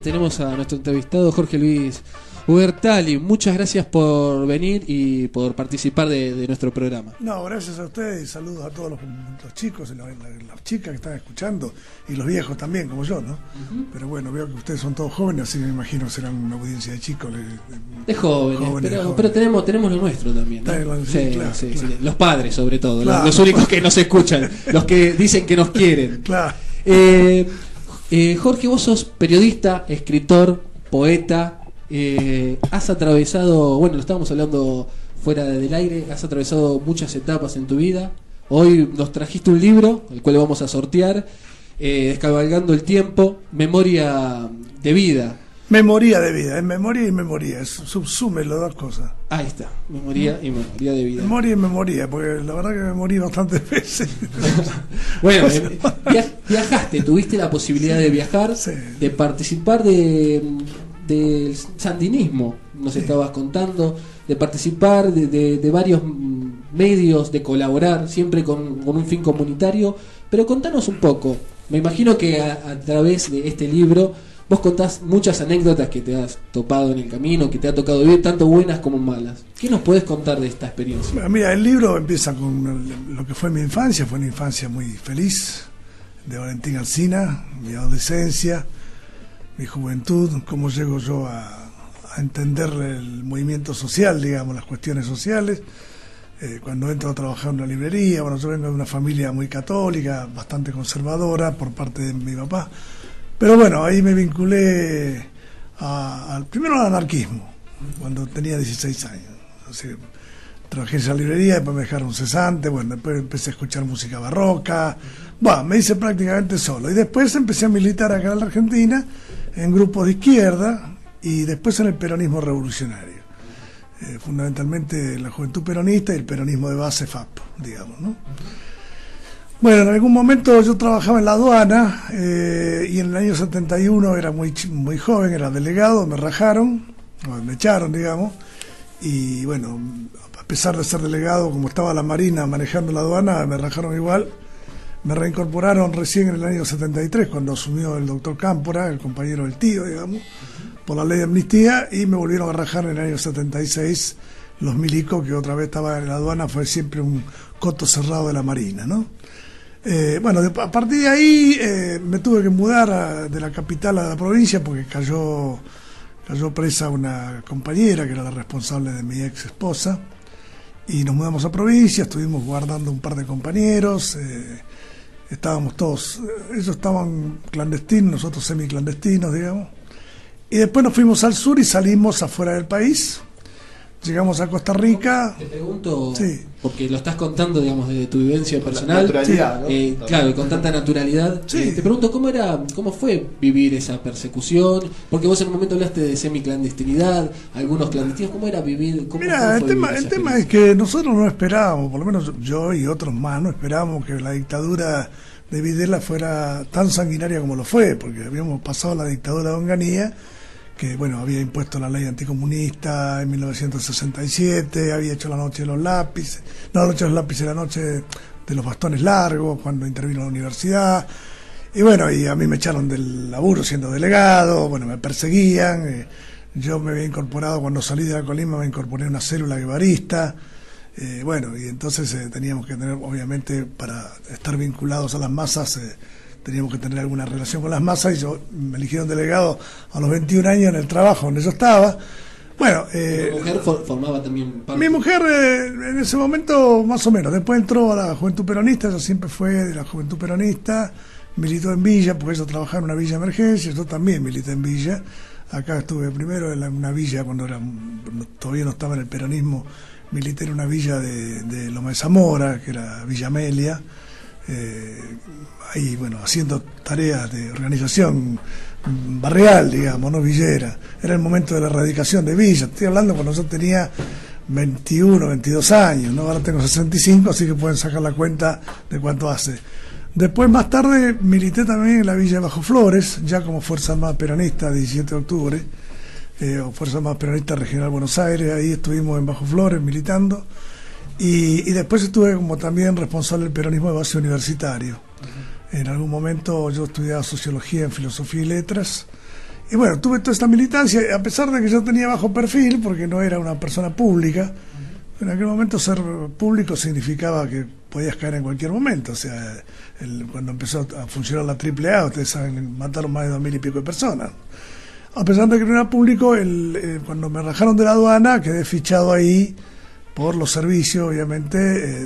Tenemos a nuestro entrevistado Jorge Luis Ubertalli. Muchas gracias por venir y por participar de nuestro programa. No, gracias a ustedes y saludos a todos los chicos y las chicas que están escuchando y los viejos también, como yo, ¿no? Pero bueno, veo que ustedes son todos jóvenes, así que me imagino que serán una audiencia de chicos. De jóvenes, pero tenemos lo nuestro también, ¿no? Sí, claro, sí. Los padres sobre todo, claro, los únicos que nos escuchan, los que dicen que nos quieren. Claro. Jorge, vos sos periodista, escritor, poeta, has atravesado, bueno, lo estábamos hablando fuera del aire, has atravesado muchas etapas en tu vida. Hoy nos trajiste un libro, el cual vamos a sortear, Descabalgando el tiempo, Memoria de vida. Memoria de vida, es memoria y memoria, subsume las dos cosas. Ahí está, memoria y memoria de vida. Memoria y memoria, porque la verdad que me morí bastantes veces. Bueno, viajaste, tuviste la posibilidad de viajar, sí, de participar del sandinismo, nos estabas contando, de participar de varios medios, de colaborar, siempre con un fin comunitario. Pero contanos un poco, me imagino que a través de este libro vos contás muchas anécdotas que te has topado en el camino, que te ha tocado vivir, tanto buenas como malas. ¿Qué nos podés contar de esta experiencia? Bueno, mira, el libro empieza con lo que fue mi infancia. Fue una infancia muy feliz, de Valentín Alsina, mi adolescencia, mi juventud, cómo llego yo a entender el movimiento social, digamos, las cuestiones sociales. Cuando entro a trabajar en una librería, bueno, yo vengo de una familia muy católica, bastante conservadora por parte de mi papá. Pero bueno, ahí me vinculé primero al anarquismo, cuando tenía 16 años. Así, trabajé en esa librería, después me dejaron cesante, bueno, después empecé a escuchar música barroca. Bueno, me hice prácticamente solo. Y después empecé a militar acá en la Argentina, en grupos de izquierda, y después en el peronismo revolucionario. Fundamentalmente la juventud peronista y el peronismo de base FAP, digamos, ¿no? Bueno, en algún momento yo trabajaba en la aduana y en el año 71 era muy joven, era delegado, me rajaron, me echaron, digamos, y bueno, a pesar de ser delegado, como estaba la Marina manejando la aduana, me rajaron igual. Me reincorporaron recién en el año 73, cuando asumió el doctor Cámpora, el compañero del tío, digamos, por la ley de amnistía, y me volvieron a rajar en el año 76 los milicos, que otra vez estaba en la aduana, fue siempre un coto cerrado de la Marina, ¿no? Bueno, a partir de ahí me tuve que mudar de la capital a la provincia porque cayó presa una compañera que era la responsable de mi ex esposa, y nos mudamos a provincia, estuvimos guardando un par de compañeros, estábamos todos, ellos estaban clandestinos, nosotros semiclandestinos, digamos, y después nos fuimos al sur y salimos afuera del país. Llegamos a Costa Rica. Te pregunto, sí, porque lo estás contando, digamos, desde tu vivencia personal, naturalidad, sí, ¿no? Claro, con tanta naturalidad. Sí. Te pregunto, ¿cómo fue vivir esa persecución? Porque vos en un momento hablaste de semiclandestinidad, algunos clandestinos, ¿cómo era vivir? Mira, el tema es que nosotros no esperábamos, por lo menos yo y otros más, no esperábamos que la dictadura de Videla fuera tan sanguinaria como lo fue, porque habíamos pasado la dictadura de Onganía, que bueno, había impuesto la ley anticomunista en 1967, había hecho la noche de los lápices, no, la noche de los lápices, la noche de los bastones largos, cuando intervino la universidad, y bueno, y a mí me echaron del laburo siendo delegado, bueno, me perseguían, yo me había incorporado, cuando salí de la Colima me incorporé a una célula guevarista, bueno, y entonces teníamos que tener, obviamente, para estar vinculados a las masas, teníamos que tener alguna relación con las masas, y yo me eligieron delegado a los 21 años en el trabajo donde yo estaba. Bueno, ¿Tu mujer formaba también parte? Mi mujer en ese momento más o menos, después entró a la Juventud Peronista, ella siempre fue de la Juventud Peronista, militó en Villa, porque ella trabajaba en una villa de emergencia, yo también milité en Villa, acá estuve primero en una villa cuando todavía no estaba en el peronismo, milité en una villa de Loma de Zamora, que era Villa Amelia, ahí, bueno, haciendo tareas de organización barrial, digamos, no villera. Era el momento de la erradicación de Villa. Estoy hablando cuando yo tenía 21, 22 años, ¿no? Ahora tengo 65, así que pueden sacar la cuenta de cuánto hace. Después, más tarde, milité también en la Villa de Bajo Flores, ya como Fuerza Armada Peronista, 17 de octubre, o Fuerza Armada Peronista Regional Buenos Aires. Ahí estuvimos en Bajo Flores militando. Y después estuve como también responsable del peronismo de base universitario. En algún momento yo estudiaba sociología en filosofía y letras, Y bueno, tuve toda esta militancia, a pesar de que yo tenía bajo perfil, porque no era una persona pública. En aquel momento ser público significaba que podías caer en cualquier momento. O sea, cuando empezó a funcionar la AAA, ustedes saben, mataron más de 2000 y pico de personas. A pesar de que no era público, cuando me rajaron de la aduana, quedé fichado ahí por los servicios, obviamente,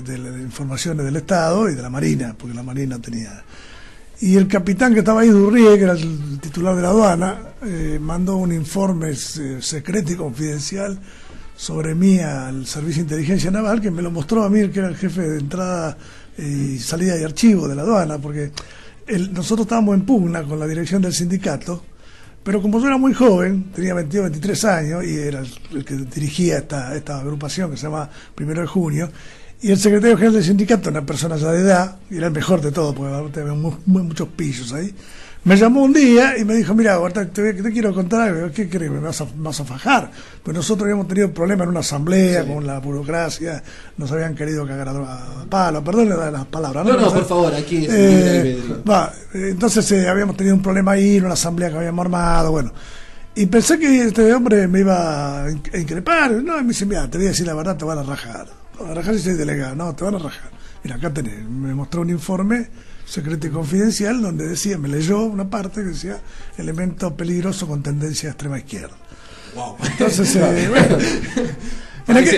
de las informaciones del Estado y de la Marina, porque la Marina tenía... Y el capitán que estaba ahí, Durrie, que era el titular de la aduana, mandó un informe secreto y confidencial sobre mí al Servicio de Inteligencia Naval, que me lo mostró a mí, que era el jefe de entrada y salida de archivo de la aduana, porque nosotros estábamos en pugna con la dirección del sindicato, pero como yo era muy joven, tenía 22, 23 años, y era el que dirigía esta agrupación que se llama 1 de Junio, y el secretario general del sindicato, una persona ya de edad, y era el mejor de todo, porque había muchos pillos ahí, me llamó un día y me dijo, mira, ahorita te quiero contar algo. ¿Qué crees? ¿Me vas a fajar? Pues nosotros habíamos tenido problemas en una asamblea con la burocracia, nos habían querido cagar a palo, perdón las palabras. No, por favor, aquí es entonces habíamos tenido un problema ahí en una asamblea que habíamos armado, bueno. Y pensé que este hombre me iba a increpar. No, y me dice, mira, te voy a decir la verdad, te van a rajar. Te van a rajar si soy delegado. No, te van a rajar. Mira, acá tenés. Me mostró un informe secreto y confidencial donde decía, me leyó una parte que decía elemento peligroso con tendencia a extrema izquierda. Wow. Entonces,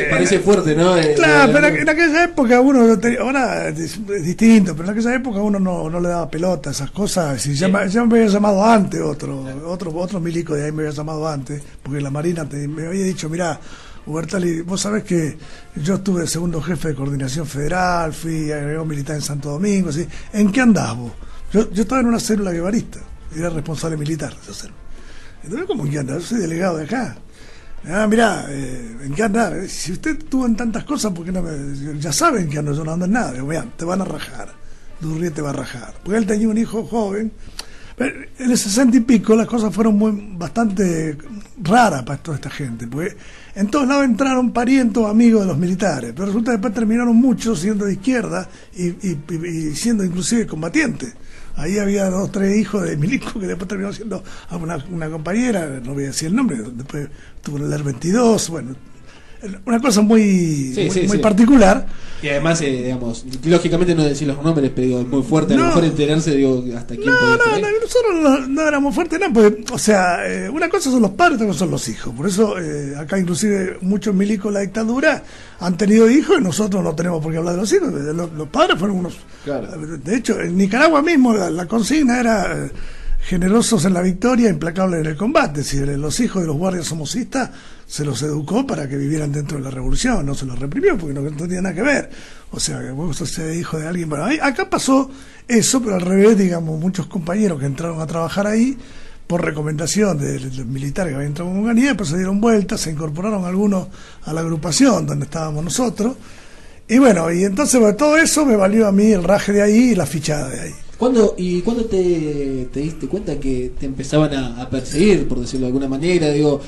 parece fuerte, ¿no? Claro, pero en aquella época uno, ahora es distinto, pero en aquella época uno no le daba pelota a esas cosas. Si ya me había llamado antes otro milico de ahí me había llamado antes, porque la Marina me había dicho, mirá, Hubertali, vos sabés que yo estuve segundo jefe de coordinación federal, fui agregado militar en Santo Domingo, ¿sí? ¿En qué andás vos? Yo estaba en una célula guevarista, era responsable militar de esa célula. Entonces, ¿cómo en qué andás? Yo soy delegado de acá. Ah, mirá, ¿en qué andás? Si usted estuvo en tantas cosas, ¿por qué no me...? Ya saben que yo no ando en nada. Digo, mirá, te van a rajar, Durrie te va a rajar. Porque él tenía un hijo joven. Pero en el 60 y pico las cosas fueron bastante raras para toda esta gente, porque en todos lados entraron parientos, amigos de los militares, pero resulta que después terminaron muchos siendo de izquierda y siendo inclusive combatientes. Ahí había 2 o 3 hijos de milico que después terminó siendo una compañera, no voy a decir el nombre, después tuvo el ER 22, bueno, una cosa muy particular. Y además, digamos, lógicamente no decir los nombres, pero digo, es muy fuerte, a lo mejor enterarse, digo, hasta quién nosotros no éramos fuertes, no, porque, o sea, una cosa son los padres, otra cosa son los hijos. Por eso, acá inclusive muchos milicos de la dictadura han tenido hijos y nosotros no tenemos por qué hablar de los hijos. Los padres fueron unos... Claro. De hecho, en Nicaragua mismo la consigna era... generosos en la victoria, implacables en el combate. Si los hijos de los guardias somocistas se los educó para que vivieran dentro de la revolución, no se los reprimió porque no tenía nada que ver. O sea, que vos sos hijo de alguien. Bueno, acá pasó eso, pero al revés, digamos, muchos compañeros que entraron a trabajar ahí por recomendación de los militares que habían entrado en Onganía, después se dieron vueltas, se incorporaron algunos a la agrupación donde estábamos nosotros. Y bueno, y entonces todo eso me valió a mí el raje de ahí y la fichada de ahí. ¿Cuándo te diste cuenta que te empezaban a perseguir, por decirlo de alguna manera? Digo,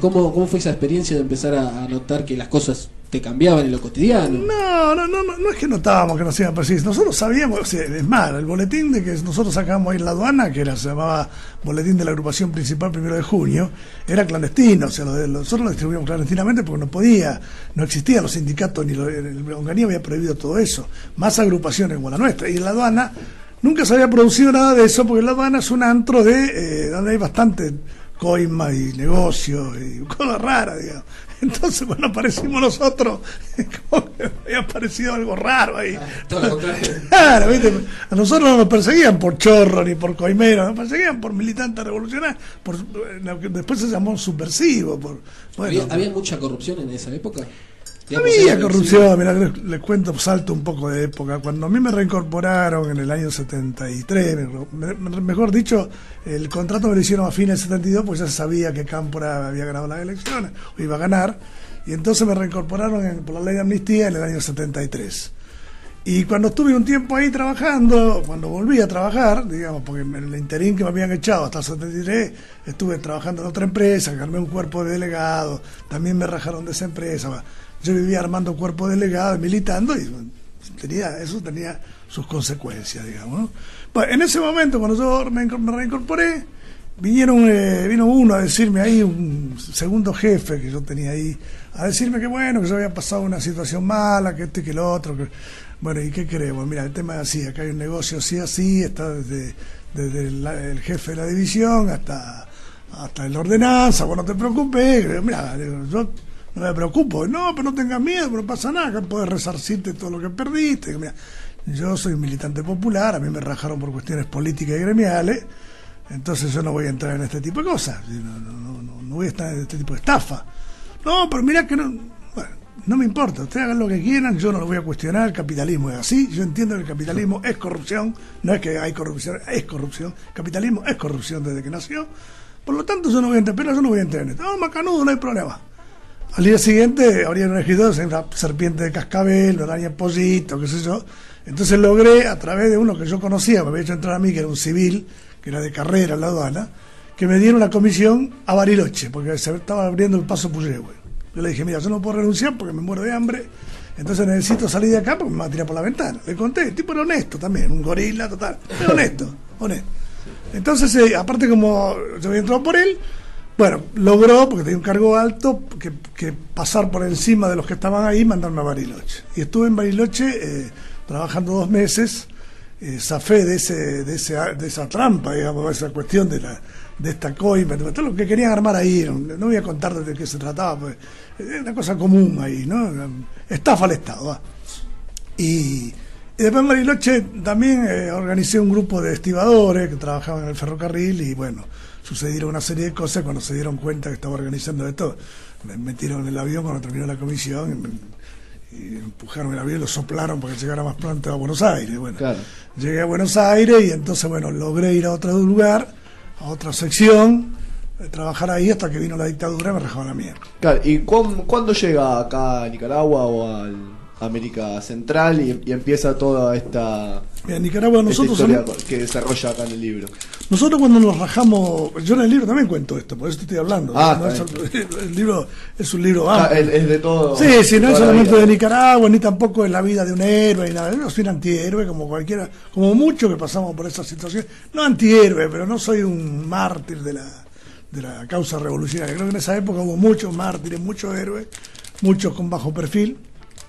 ¿cómo fue esa experiencia de empezar a notar que las cosas te cambiaban en lo cotidiano? No es que notábamos que nos iban a perseguir. Nosotros sabíamos, o sea, es más, el boletín de que nosotros sacábamos ahí en la aduana, que se llamaba Boletín de la Agrupación Principal 1 de Junio, era clandestino. O sea, nosotros lo distribuíamos clandestinamente porque no existían los sindicatos, ni el Onganía había prohibido todo eso. Más agrupaciones como la nuestra. Y en la aduana nunca se había producido nada de eso, porque la aduana es un antro donde hay bastante coima y negocio y cosas raras, digamos. Entonces, cuando aparecimos nosotros, como que había parecido algo raro ahí. Todo lo contrario. Claro, ¿viste? A nosotros no nos perseguían por chorro ni por coimero, nos perseguían por militantes revolucionarios, después se llamó subversivo. ¿Había mucha corrupción en esa época? Había corrupción, mirá, les cuento, salto un poco de época. Cuando a mí me reincorporaron en el año 73, mejor dicho, el contrato me lo hicieron a fines del 72, pues ya se sabía que Cámpora había ganado las elecciones, o iba a ganar, y entonces me reincorporaron por la ley de amnistía en el año 73. Y cuando estuve un tiempo ahí trabajando, cuando volví a trabajar, digamos, porque en el interín que me habían echado hasta el 73, estuve trabajando en otra empresa, armé un cuerpo de delegados, también me rajaron de esa empresa. Yo vivía armando cuerpo de delegado, militando, y eso tenía sus consecuencias, digamos, ¿no? Bueno, en ese momento, cuando yo me reincorporé, vino uno a decirme ahí, un segundo jefe que yo tenía ahí, a decirme que bueno, que yo había pasado una situación mala, que esto y que lo otro, que, bueno, ¿y qué queremos? Mira, el tema es así, acá hay un negocio así, está desde el jefe de la división hasta la ordenanza, bueno, no te preocupes, mira, yo no me preocupo, no, pero no tengas miedo, no pasa nada, acá puedes resarcirte todo lo que perdiste, mira, yo soy un militante popular, a mí me rajaron por cuestiones políticas y gremiales, entonces yo no voy a entrar en este tipo de cosas, no voy a estar en este tipo de estafa. No, pero mira que no, bueno, no me importa, ustedes hagan lo que quieran, yo no lo voy a cuestionar, el capitalismo es así, yo entiendo que el capitalismo es corrupción, no es que hay corrupción, es corrupción, el capitalismo es corrupción desde que nació, por lo tanto yo no voy a entrar, pero yo no voy a entrar en esto, no, macanudo, no hay problema. Al día siguiente habría un escritor, una serpiente de cascabel, una araña pollito, qué sé yo, entonces logré, a través de uno que yo conocía, me había hecho entrar a mí, que era un civil, que era de carrera en la aduana, que me dieron la comisión a Bariloche, porque se estaba abriendo el paso Puyehue. Yo le dije, mira, yo no puedo renunciar porque me muero de hambre, entonces necesito salir de acá porque me va a tirar por la ventana. Le conté, el tipo era honesto también, un gorila total, pero honesto. Entonces, aparte como yo había entrado por él, bueno, logró, porque tenía un cargo alto, que pasar por encima de los que estaban ahí y mandarme a Bariloche. Y estuve en Bariloche trabajando 2 meses, zafé de esa trampa, digamos, esa cuestión de esta coima, de todo lo que querían armar ahí, no voy a contar de qué se trataba, pues, es una cosa común ahí, ¿no? Estafa al Estado, ¿va? Y después en Bariloche también organicé un grupo de estibadores que trabajaban en el ferrocarril y bueno, sucedieron una serie de cosas cuando se dieron cuenta que estaba organizando de todo. Me metieron en el avión cuando terminó la comisión y empujaron el avión y lo soplaron para que llegara más pronto a Buenos Aires. Bueno, claro. Llegué a Buenos Aires y entonces, bueno, logré ir a otro lugar, a otra sección, trabajar ahí hasta que vino la dictadura y me rajaban la mierda. Claro, ¿y cuándo llega acá a Nicaragua o a América Central y empieza toda esta, en Nicaragua nosotros historia que desarrolla acá en el libro? Nosotros cuando nos rajamos, yo en el libro también cuento esto, por eso estoy hablando. No es, el libro es un libro amplio. Es de todo. Sí, no es solamente de Nicaragua, ni tampoco es la vida de un héroe, ni nada. Yo soy un antihéroe, como cualquiera, como muchos que pasamos por esa situación. No antihéroe, pero no soy un mártir de la causa revolucionaria. Creo que en esa época hubo muchos mártires, muchos héroes, muchos con bajo perfil.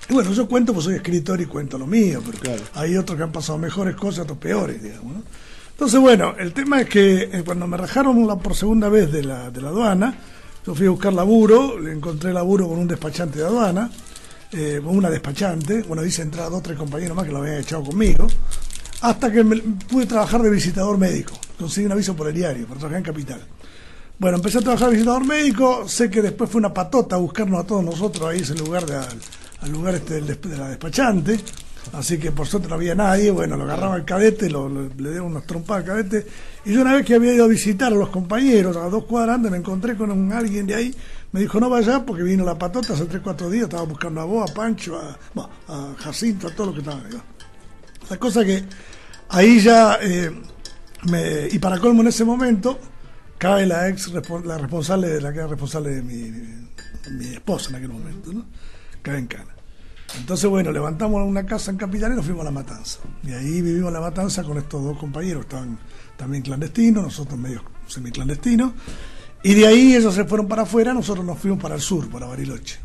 Y bueno, yo cuento, pues soy escritor y cuento lo mío, pero claro, hay otros que han pasado mejores cosas, otros peores, digamos, ¿no? Entonces, bueno, el tema es que cuando me rajaron por segunda vez de la aduana, yo fui a buscar laburo, le encontré laburo con un despachante de aduana, con una despachante, bueno, hice entrar 2 o 3 compañeros más que lo habían echado conmigo, hasta que pude trabajar de visitador médico, conseguí un aviso por el diario, para trabajar en Capital. Bueno, empecé a trabajar de visitador médico, sé que después fue una patota buscarnos a todos nosotros ahí, ese lugar al lugar de la despachante, así que por suerte no había nadie, bueno, lo agarraba el cadete, le dieron unas trompadas al cadete, y yo una vez que había ido a visitar a los compañeros, a 2 cuadras antes, me encontré con alguien de ahí, me dijo, no vaya porque vino la patota hace 3 o 4 días, estaba buscando a vos, a Pancho, a Jacinto, a todos los que estaban ahí. La cosa que ahí ya, y para colmo en ese momento, cae la responsable de mi esposa en aquel momento, ¿no? Cae en cana. Entonces, bueno, levantamos una casa en Capital y nos fuimos a La Matanza. Y ahí vivimos La Matanza con estos 2 compañeros, estaban también clandestinos, nosotros medio semiclandestinos. Y de ahí ellos se fueron para afuera, nosotros nos fuimos para el sur, para Bariloche.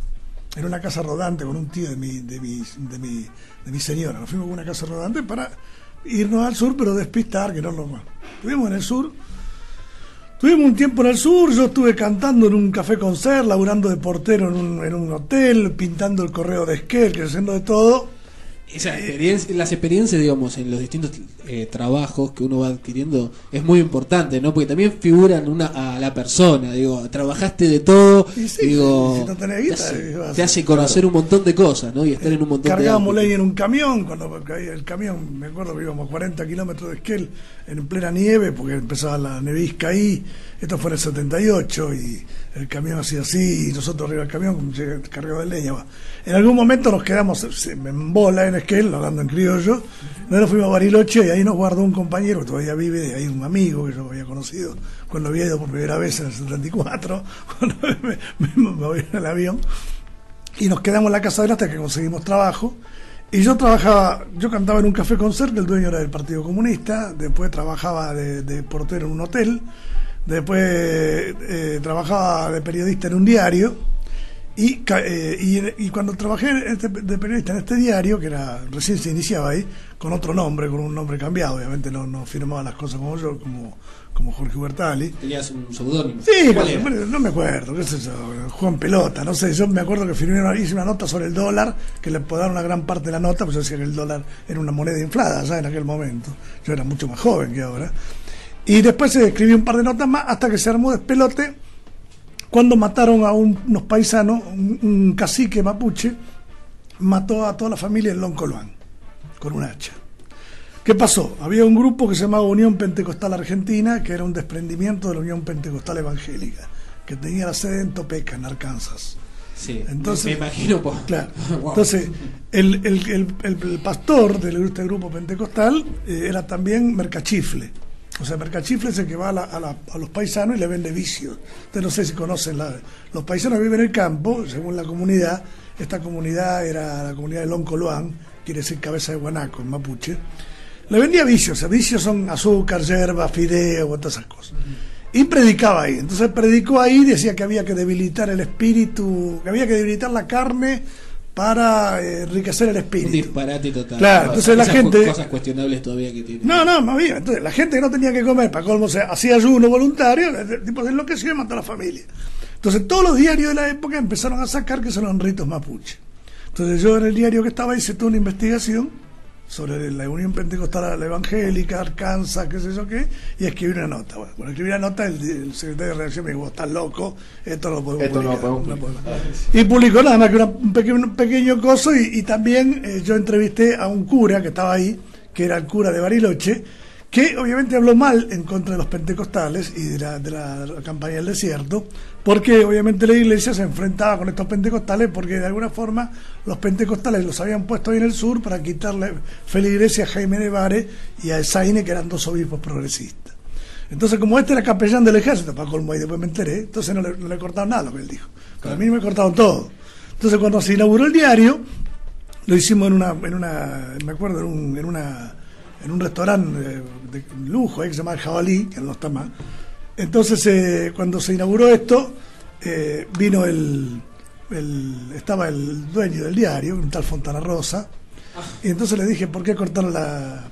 Era una casa rodante con un tío de mi señora. Nos fuimos con una casa rodante para irnos al sur, pero despistar, que no lo más. Estuvimos en el sur. Tuvimos un tiempo en el sur, yo estuve cantando en un café concert, laburando de portero en un hotel, pintando el correo de Esquel, haciendo de todo. Las experiencias, digamos, en los distintos trabajos que uno va adquiriendo es muy importante, ¿no? Porque también figuran a la persona, digo, trabajaste de todo, y sí, digo, si no tenés guita, te hace conocer un montón de cosas, ¿no? Y estar en un montón cargábamos leña en un camión, cuando caía el camión, me acuerdo que íbamos 40 kilómetros de Esquel en plena nieve, porque empezaba la nevisca ahí, esto fue en el 78, y el camión hacía así, y nosotros arriba del camión cargado de leña. En algún momento nos quedamos en bola en Esquel, hablando en criollo, nos fuimos a Bariloche y ahí nos guardó un compañero que todavía vive, ahí un amigo que yo había conocido cuando había ido por primera vez en el 74, cuando me voy en el avión, y nos quedamos en la casa de él hasta que conseguimos trabajo. Y yo cantaba en un café concert, el dueño era del Partido Comunista, después trabajaba de portero en un hotel. Después trabajaba de periodista en un diario. Y cuando trabajé de periodista en este diario, que era recién se iniciaba ahí, con otro nombre, con un nombre cambiado, obviamente no firmaba las cosas como yo, como Jorge Hubertali. ¿Tenías un seudónimo? Sí, no me acuerdo, qué sé yo, Juan Pelota, no sé, yo me acuerdo que hice una nota sobre el dólar, que le podaron una gran parte de la nota, pues yo decía que el dólar era una moneda inflada ya en aquel momento, yo era mucho más joven que ahora. Y después escribí un par de notas más hasta que se armó despelote cuando mataron a unos paisanos, un cacique mapuche, mató a toda la familia en Loncoluán, con un hacha. ¿Qué pasó? Había un grupo que se llamaba Unión Pentecostal Argentina, que era un desprendimiento de la Unión Pentecostal Evangélica, que tenía la sede en Topeka, en Arkansas. Sí, entonces, me imagino. Claro. Wow. Entonces, el pastor de este grupo pentecostal era también mercachifle. O sea, mercachifle es el que va a los paisanos y le vende vicios. Ustedes no sé si conocen, los paisanos viven en el campo, según la comunidad. Esta comunidad era la comunidad de Loncoluán, quiere decir cabeza de guanaco en mapuche. Le vendía vicios, o sea, vicios son azúcar, yerba, fideo, todas esas cosas. Y predicaba ahí. Entonces predicó ahí y decía que había que debilitar el espíritu, que había que debilitar la carne para enriquecer el espíritu. Un disparate total. Claro, entonces la gente... Cosas cuestionables todavía que tiene. No había. Entonces la gente que no tenía que comer, para colmo, hacía ayuno voluntario, el tipo se enloqueció y mató a la familia. Entonces todos los diarios de la época empezaron a sacar que son ritos mapuche. Entonces yo en el diario que estaba hice toda una investigación sobre la Unión Pentecostal Evangélica, Arkansas, qué sé yo qué, y escribí una nota. Bueno, escribí una nota, el secretario de redacción me dijo, estás loco, esto no lo podemos publicar. Y publicó nada más que un pequeño coso, y también yo entrevisté a un cura que estaba ahí, que era el cura de Bariloche, que obviamente habló mal en contra de los pentecostales y de la campaña del desierto, porque obviamente la iglesia se enfrentaba con estos pentecostales, porque de alguna forma los pentecostales los habían puesto ahí en el sur para quitarle feligresía a Jaime de Bari y a Esaine, que eran dos obispos progresistas. Entonces, como este era capellán del ejército, para colmo, y después me enteré, entonces no le cortaron nada lo que él dijo. Pero a mí me cortaron todo. Entonces, cuando se inauguró el diario, lo hicimos me acuerdo, en un restaurante de lujo que se llama El Jabalí, que no está más. Entonces, cuando se inauguró esto, vino estaba el dueño del diario, un tal Fontana Rosa, y entonces le dije, ¿por qué cortaron la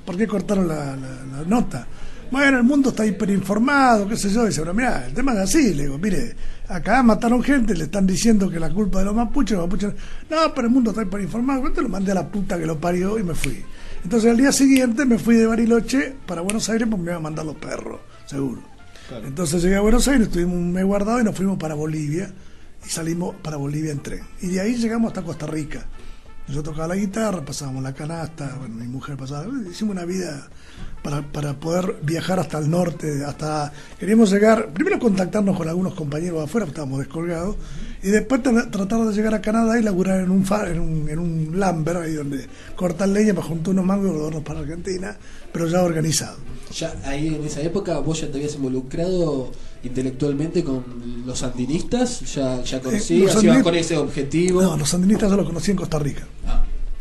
nota? Bueno, el mundo está hiperinformado, qué sé yo. Dice, pero mirá, el tema es así. Le digo, mire, acá mataron gente, le están diciendo que la culpa de los mapuches, no, pero el mundo está hiperinformado. Entonces lo mandé a la puta que lo parió y me fui. Entonces al día siguiente me fui de Bariloche para Buenos Aires porque me iban a mandar los perros, seguro. Claro. Entonces llegué a Buenos Aires, estuvimos un mes guardado y nos fuimos para Bolivia, y salimos para Bolivia en tren. Y de ahí llegamos hasta Costa Rica. Yo tocaba la guitarra, pasábamos la canasta, bueno, mi mujer pasaba, hicimos una vida para poder viajar hasta el norte, queríamos llegar, primero contactarnos con algunos compañeros afuera, estábamos descolgados, y después tratar de llegar a Canadá y laburar en un lumber, ahí donde cortan leña para juntar unos mangos y volvernos para Argentina, pero ya organizado. Ya ahí en esa época vos ya te habías involucrado intelectualmente con los sandinistas, ya conocías, ibas con ese objetivo. No, los sandinistas yo los conocí en Costa Rica.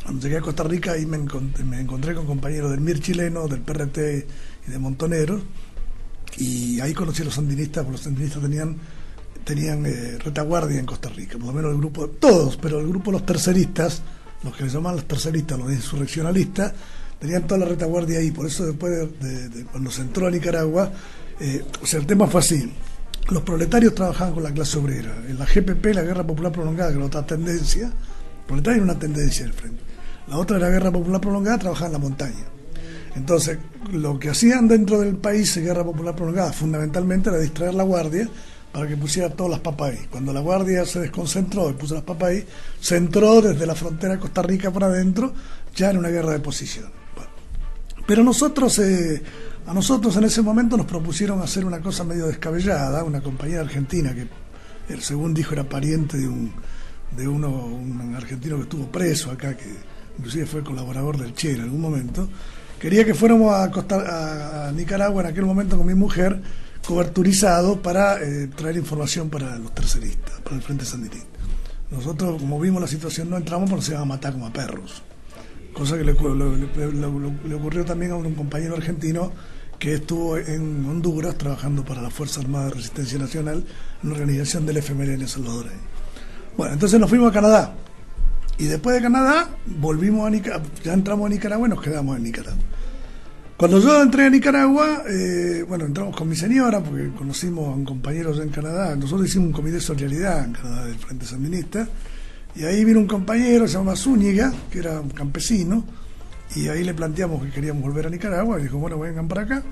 Cuando llegué a Costa Rica ahí me encontré con compañeros del MIR chileno, del PRT y de Montoneros, y ahí conocí a los sandinistas, porque los sandinistas tenían retaguardia en Costa Rica, por lo menos el grupo, todos, pero el grupo de los terceristas, los que les llamaban los terceristas, los insurreccionalistas, tenían toda la retaguardia ahí. Por eso después de cuando se entró a Nicaragua, o sea, el tema fue así. Los proletarios trabajaban con la clase obrera. En la GPP, la Guerra Popular Prolongada, que era otra tendencia, el proletario era una tendencia del frente. La otra era la Guerra Popular Prolongada, trabajaban en la montaña. Entonces, lo que hacían dentro del país en Guerra Popular Prolongada, fundamentalmente, era distraer la guardia para que pusiera todas las papas ahí. Cuando la guardia se desconcentró y puso las papas ahí, se entró desde la frontera de Costa Rica para adentro, ya en una guerra de posición. Bueno. Pero a nosotros en ese momento nos propusieron hacer una cosa medio descabellada. Una compañera argentina que, según dijo, era pariente de un argentino que estuvo preso acá, que inclusive fue colaborador del Che en algún momento, quería que fuéramos a Nicaragua en aquel momento con mi mujer, coberturizado, para traer información para los terceristas, para el Frente Sandinista. Nosotros, como vimos la situación, no entramos porque se iban a matar como a perros. Cosa que le ocurrió también a un compañero argentino que estuvo en Honduras trabajando para la Fuerza Armada de Resistencia Nacional, en la organización del FMLN salvadoreño. Bueno, entonces nos fuimos a Canadá, y después de Canadá volvimos a Nicaragua, ya entramos a Nicaragua y nos quedamos en Nicaragua. Cuando yo entré a Nicaragua, entramos con mi señora, porque conocimos a un compañero allá en Canadá. Nosotros hicimos un comité de solidaridad en Canadá del Frente Sandinista, y ahí vino un compañero, se llama Zúñiga, que era un campesino, y ahí le planteamos que queríamos volver a Nicaragua, y dijo, bueno, vengan para acá.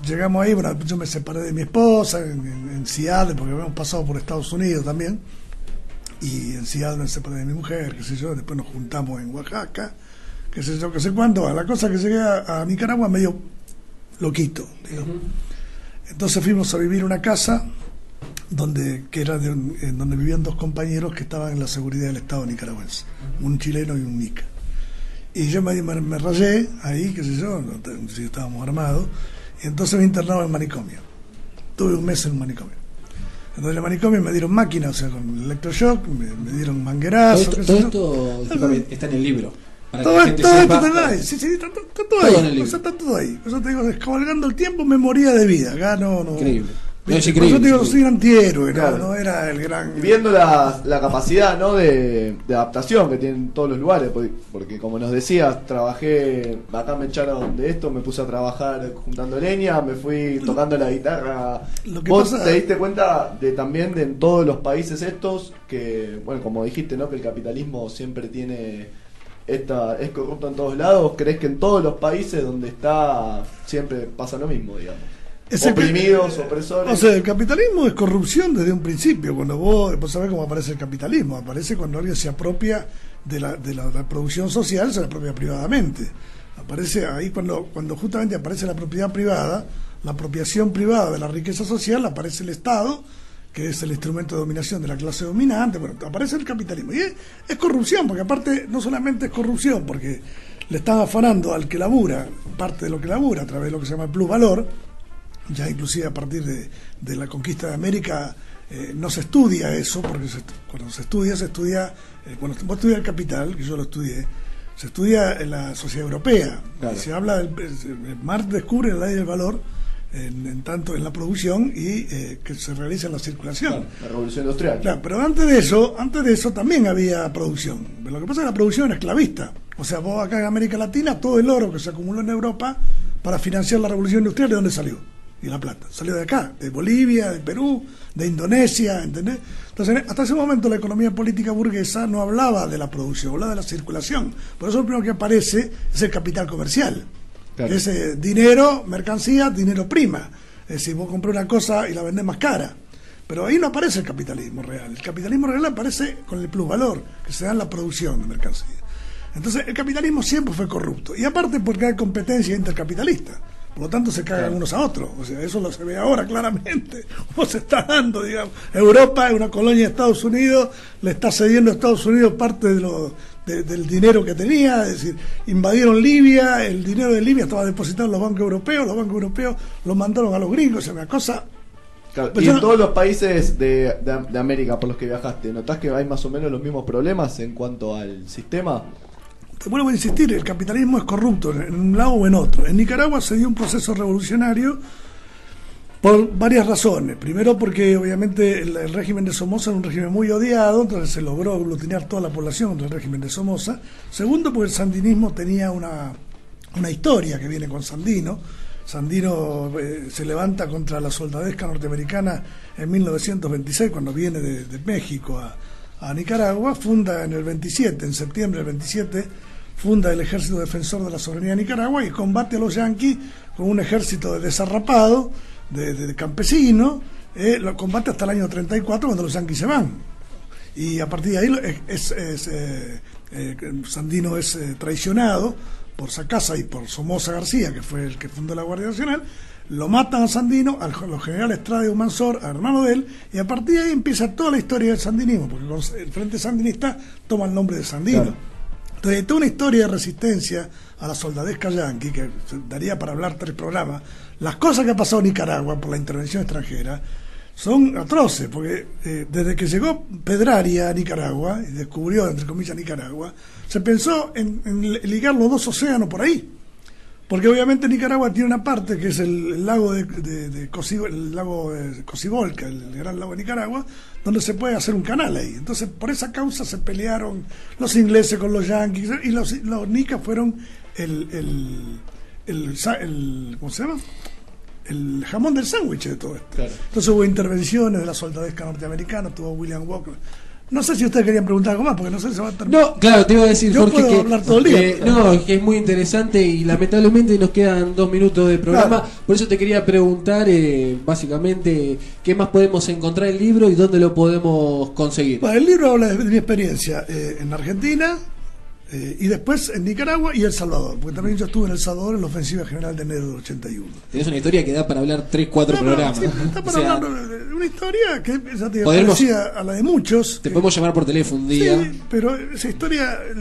Llegamos ahí, bueno, yo me separé de mi esposa en Seattle, porque habíamos pasado por Estados Unidos también, y en Seattle me separé de mi mujer, qué sé yo, después nos juntamos en Oaxaca, qué sé yo, qué sé cuánto. A la cosa que llegué a Nicaragua medio loquito, digamos. Entonces fuimos a vivir una casa donde vivían dos compañeros que estaban en la seguridad del Estado nicaragüense, un chileno y un nica. Y yo me rayé ahí, qué sé yo, si estábamos armados, y entonces me internaron en manicomio. Tuve un mes en un manicomio. Entonces en el manicomio me dieron máquinas, o sea, con electroshock, me dieron manguerazos. Todo esto está en el libro. Todo esto está ahí. Sí, está todo ahí. Está todo ahí. Por eso te digo, cabalgando el tiempo me moría de vida. Acá no. Increíble. Por eso te digo, soy un antihéroe, claro. No era el gran. Y viendo la capacidad, ¿no?, de adaptación que tienen todos los lugares, porque como nos decías, trabajé, acá me echaron de esto, me puse a trabajar juntando leña, me fui tocando la guitarra. ¿Vos te diste cuenta también de en todos los países estos que, bueno, como dijiste, ¿no?, que el capitalismo siempre tiene es corrupto en todos lados? ¿Crees que en todos los países donde está siempre pasa lo mismo, digamos? Oprimidos, opresores. O sea, el capitalismo es corrupción desde un principio. Cuando vos sabés cómo aparece el capitalismo, aparece cuando alguien se apropia de la producción social, se la apropia privadamente. Aparece ahí cuando justamente aparece la propiedad privada, la apropiación privada de la riqueza social, aparece el Estado, que es el instrumento de dominación de la clase dominante. Bueno, aparece el capitalismo. Y es corrupción, porque aparte no solamente es corrupción, porque le están afanando al que labura, parte de lo que labura, a través de lo que se llama el plusvalor. Ya inclusive a partir de la conquista de América no se estudia eso, porque cuando se estudia, cuando vos estudias el capital, que yo lo estudié, se estudia en la sociedad europea. Claro. Se habla Marx descubre la ley del valor tanto en la producción y que se realiza en la circulación. Claro, la revolución industrial. Claro, pero antes de eso también había producción. Pero lo que pasa es que la producción era esclavista. O sea, vos acá en América Latina, todo el oro que se acumuló en Europa para financiar la revolución industrial, ¿de dónde salió? Y la plata salió de acá, de Bolivia, de Perú, de Indonesia, ¿entendés? Entonces, hasta ese momento la economía política burguesa no hablaba de la producción, hablaba de la circulación. Por eso lo primero que aparece es el capital comercial. Claro. Es dinero, mercancía, dinero prima. Es decir, vos comprás una cosa y la vendés más cara. Pero ahí no aparece el capitalismo real. El capitalismo real aparece con el plusvalor que se da en la producción de mercancía. Entonces, el capitalismo siempre fue corrupto. Y aparte porque hay competencia intercapitalista. Por lo tanto se cagan unos a otros. O sea, eso se ve ahora claramente cómo se está dando, digamos. Europa es una colonia de Estados Unidos, le está cediendo a Estados Unidos parte del dinero que tenía. Es decir, invadieron Libia, el dinero de Libia estaba depositado en los bancos europeos lo mandaron a los gringos. O sea, una cosa. Claro, y en todos los países de América por los que viajaste, ¿notás que hay más o menos los mismos problemas en cuanto al sistema? Te vuelvo a insistir, el capitalismo es corrupto en un lado o en otro. En Nicaragua se dio un proceso revolucionario por varias razones. Primero porque obviamente el régimen de Somoza era un régimen muy odiado, entonces se logró aglutinar toda la población contra el régimen de Somoza. Segundo porque el sandinismo tenía una historia que viene con Sandino. Sandino se levanta contra la soldadesca norteamericana en 1926 cuando viene de México a Nicaragua, funda en el 27, en septiembre del 27, funda el Ejército Defensor de la Soberanía de Nicaragua y combate a los yanquis con un ejército de desarrapados, de campesinos, lo combate hasta el año 34 cuando los yanquis se van. Y a partir de ahí Sandino es traicionado por Sacasa y por Somoza García, que fue el que fundó la Guardia Nacional. Lo matan a Sandino, a los generales Estrada y Humansor, a hermano de él, y a partir de ahí empieza toda la historia del sandinismo, porque el Frente Sandinista toma el nombre de Sandino. Claro. Entonces hay toda una historia de resistencia a la soldadesca yanqui, que daría para hablar 3 programas. Las cosas que ha pasado en Nicaragua por la intervención extranjera son atroces, porque desde que llegó Pedraria a Nicaragua, y descubrió, entre comillas, Nicaragua, se pensó en ligar los 2 océanos por ahí. Porque obviamente Nicaragua tiene una parte que es el lago de el lago Cocibolca, el gran lago de Nicaragua, donde se puede hacer un canal ahí. Entonces, por esa causa se pelearon los ingleses con los yanquis, y los nicas fueron ¿cómo se llama? El jamón del sándwich de todo esto. Claro. Entonces hubo intervenciones de la soldadesca norteamericana, tuvo William Walker. No sé si ustedes querían preguntar algo más, porque no sé si se va a terminar. No, claro, te iba a decir, yo Jorge, puedo hablar todo el día. no, que es muy interesante y lamentablemente nos quedan 2 minutos de programa. Claro. Por eso te quería preguntar, básicamente, qué más podemos encontrar en el libro y dónde lo podemos conseguir. Bueno, el libro habla de mi experiencia en Argentina, y después en Nicaragua y El Salvador, porque también yo estuve en El Salvador en la ofensiva general de enero del 81. Es una historia que da para hablar 3-4 programas. Sí, está para O sea, hablar de una historia que ya te podemos- parecía a la de muchos. te podemos llamar por teléfono un día. Sí, pero esa historia es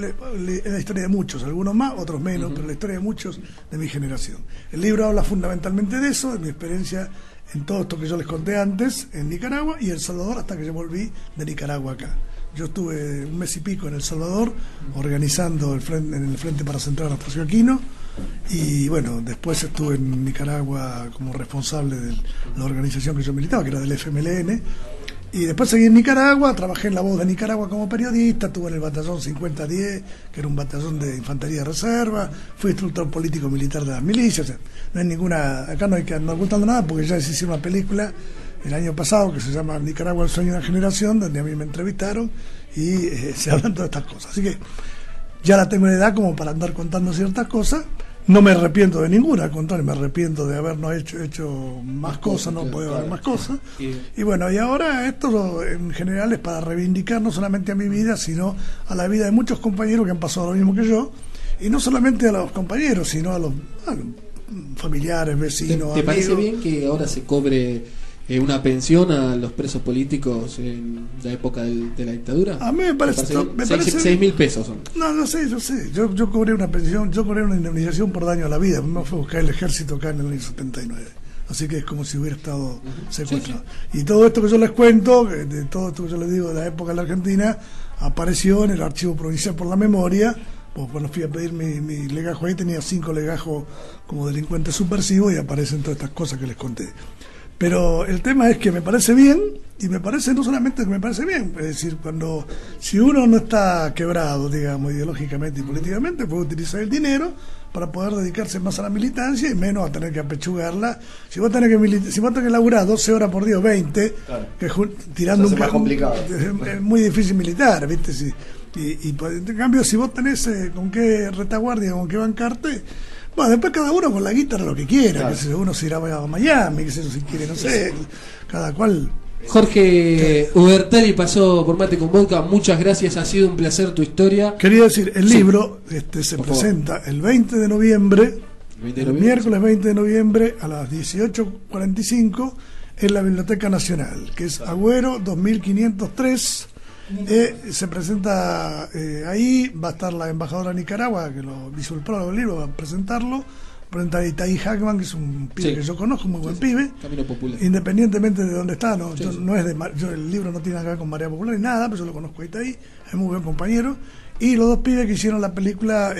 la historia de muchos, algunos más, otros menos, pero la historia de muchos de mi generación. El libro habla fundamentalmente de eso, de mi experiencia en todo esto que yo les conté antes, en Nicaragua y El Salvador, hasta que yo volví de Nicaragua acá. Yo estuve 1 mes y pico en El Salvador organizando en el Frente para Central Anastasio Aquino, y bueno, después estuve en Nicaragua como responsable de la organización que yo militaba, que era del FMLN, y después seguí en Nicaragua, trabajé en La Voz de Nicaragua como periodista, estuve en el batallón 5010, que era un batallón de infantería de reserva, fui instructor político militar de las milicias. O sea, no hay ninguna, acá no hay que andar ocultando nada, porque ya se hicieron una película el año pasado que se llama Nicaragua, el sueño de una generación, donde a mí me entrevistaron y se hablan todas estas cosas. Así que ya la tengo en edad como para andar contando ciertas cosas. No me arrepiento de ninguna, al contrario, me arrepiento de habernos hecho más cosas, no puedo haber más cosas. Y bueno, y ahora esto en general es para reivindicar no solamente a mi vida, sino a la vida de muchos compañeros que han pasado lo mismo que yo, y no solamente a los compañeros, sino a los familiares, vecinos, ¿Te parece amigos. bien que ahora se cobre una pensión a los presos políticos en la época de la dictadura? A mí me parece... Me parece 6.000 pesos son. No sé, yo sé. Yo cobré una pensión, yo cobré una indemnización por daño a la vida. Me fue a buscar el ejército acá en el año 79. Así que es como si hubiera estado secuestrado. Sí. Y todo esto que yo les cuento, de todo esto que yo les digo de la época de la Argentina, apareció en el Archivo Provincial por la Memoria. Pues cuando fui a pedir mi legajo ahí, tenía 5 legajos como delincuente subversivo y aparecen todas estas cosas que les conté. Pero el tema es que me parece bien, y me parece no solamente que me parece bien, es decir, si uno no está quebrado, digamos, ideológicamente y políticamente, puede utilizar el dinero para poder dedicarse más a la militancia y menos a tener que apechugarla. Si vos tenés que laburar 12 horas por día o 20, claro, que tirando un más complicado. Es muy difícil militar, ¿viste? Sí. Y en cambio, si vos tenés con qué retaguardia, con qué bancarte, bueno, después cada uno con la guitarra lo que quiera, claro, que si uno se irá a Miami, que si quiere, no sé, cada cual. Jorge Ubertalli pasó por Mate con Vodka, muchas gracias, ha sido un placer tu historia. Quería decir, el libro se presenta el 20 de noviembre, el miércoles 20 de noviembre a las 18:45 en la Biblioteca Nacional, que es Agüero 2503. Se presenta ahí, va a estar la embajadora de Nicaragua, que lo hizo el prólogo del libro, va a presentarlo. Presenta a Itaí Hackman, que es un pibe que yo conozco, muy buen pibe, Camino Popular. Independientemente de dónde está, no, no es el libro no tiene nada que ver con Marea Popular ni nada, pero yo lo conozco a Itaí, es muy buen compañero. Y los 2 pibes que hicieron la película,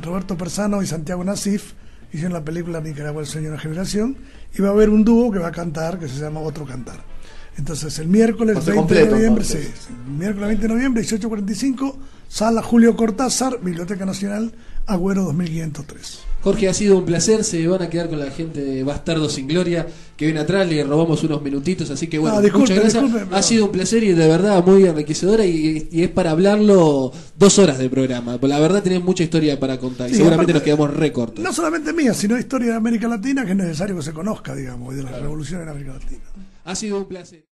Roberto Persano y Santiago Nasif, hicieron la película Nicaragua, el sueño de una generación, y va a haber un dúo que va a cantar, que se llama Otro Cantar. Entonces el miércoles 20 de noviembre, el miércoles 20 de noviembre, 18:45, Sala Julio Cortázar, Biblioteca Nacional, Agüero 2503. Jorge, ha sido un placer, se van a quedar con la gente de Bastardo sin Gloria que viene atrás, le robamos unos minutitos, así que bueno, muchas gracias. Ha sido un placer y de verdad muy enriquecedora y es para hablarlo 2 horas de programa. La verdad tenés mucha historia para contar y seguramente nos quedamos recortos. No solamente mía, sino historia de América Latina, que es necesario que se conozca, digamos, y de la revolución en América Latina. Ha sido un placer.